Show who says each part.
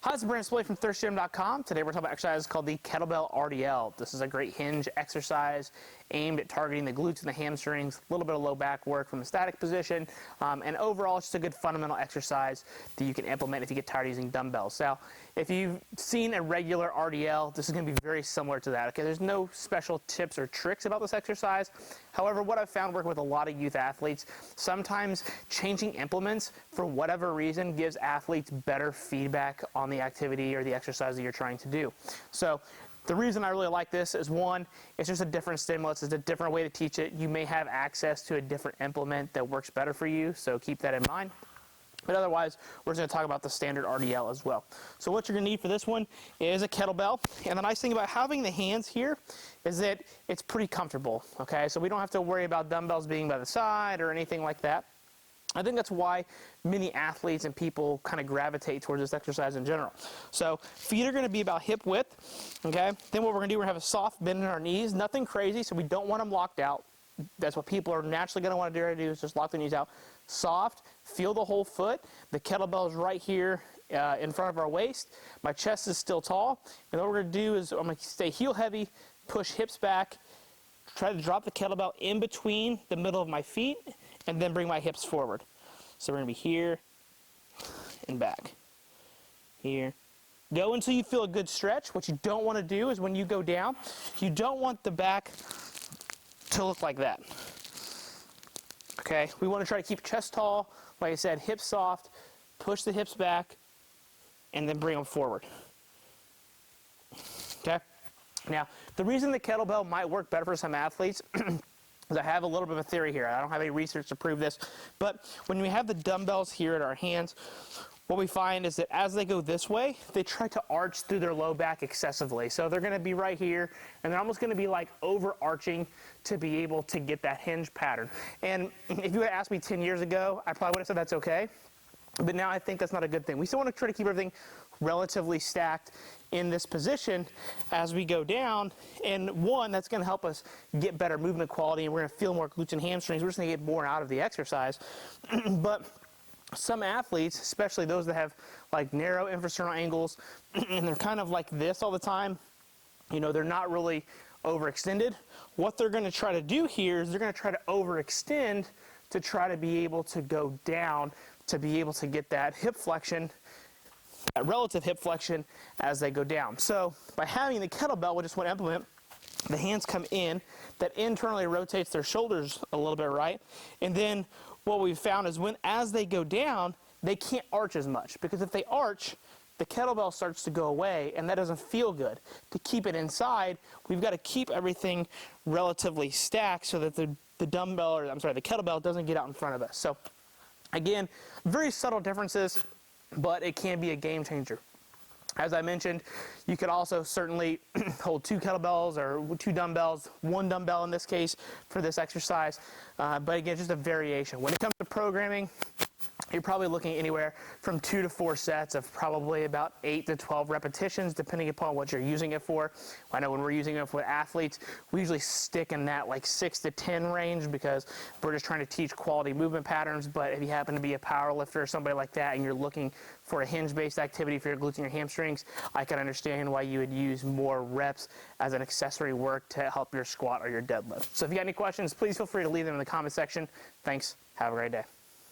Speaker 1: Hi, this is Brandon Splay from thirstgym.com. Today we're talking about exercise called the kettlebell RDL. This is a great hinge exercise aimed at targeting the glutes and the hamstrings, a little bit of low back work from a static position, and overall it's just a good fundamental exercise that you can implement if you get tired of using dumbbells. Now, if you've seen a regular RDL, this is going to be very similar to that. Okay, there's no special tips or tricks about this exercise. However, what I've found working with a lot of youth athletes, sometimes changing implements for whatever reason gives athletes better feedback on the activity or the exercise that you're trying to do. So the reason I really like this is, one, it's just a different stimulus. It's a different way to teach it. You may have access to a different implement that works better for you, so keep that in mind. But otherwise, we're just going to talk about the standard RDL as well. So what you're going to need for this one is a kettlebell. And the nice thing about having the hands here is that it's pretty comfortable. Okay, so we don't have to worry about dumbbells being by the side or anything like that. I think that's why many athletes and people kind of gravitate towards this exercise in general. So feet are going to be about hip width. Okay, then what we're going to do, we're going to have a soft bend in our knees. Nothing crazy, so we don't want them locked out. That's what people are naturally going to want to do, is just lock their knees out. Soft, feel the whole foot. The kettlebell is right here in front of our waist. My chest is still tall. And what we're going to do is I'm going to stay heel heavy, push hips back, try to drop the kettlebell in between the middle of my feet, and then bring my hips forward. So we're going to be here and back. Here. Go until you feel a good stretch. What you don't want to do is when you go down, you don't want the back to look like that. Okay, we want to try to keep chest tall, like I said, hips soft, push the hips back, and then bring them forward. Okay, now the reason the kettlebell might work better for some athletes is I have a little bit of a theory here. I don't have any research to prove this, but when we have the dumbbells here at our hands, what we find is that as they go this way, they try to arch through their low back excessively. So they're going to be right here, and they're almost going to be like overarching to be able to get that hinge pattern. And if you had asked me 10 years ago, I probably would have said that's okay. But now I think that's not a good thing. We still want to try to keep everything relatively stacked in this position as we go down. And one, that's going to help us get better movement quality, and we're going to feel more glutes and hamstrings. We're just going to get more out of the exercise. But some athletes, especially those that have like narrow infrasternal angles, and they're kind of like this all the time, you know, they're not really overextended. What they're going to try to do here is they're going to try to overextend to try to be able to go down, to be able to get that hip flexion, that relative hip flexion as they go down. So by having the kettlebell with just one implement, the hands come in, that internally rotates their shoulders a little bit, right? And then what we've found is as they go down, they can't arch as much, because if they arch, the kettlebell starts to go away, and that doesn't feel good. To keep it inside, we've got to keep everything relatively stacked so that the kettlebell doesn't get out in front of us. So again, very subtle differences, but it can be a game changer. As I mentioned, you could also certainly hold two kettlebells or two dumbbells, one dumbbell in this case for this exercise. But again, just a variation. When it comes to programming, you're probably looking anywhere from 2 to 4 sets of probably about 8 to 12 repetitions, depending upon what you're using it for. I know when we're using it for athletes, we usually stick in that like 6 to 10 range, because we're just trying to teach quality movement patterns. But if you happen to be a power lifter or somebody like that, and you're looking for a hinge-based activity for your glutes and your hamstrings, I can understand why you would use more reps as an accessory work to help your squat or your deadlift. So if you got any questions, please feel free to leave them in the comment section. Thanks. Have a great day.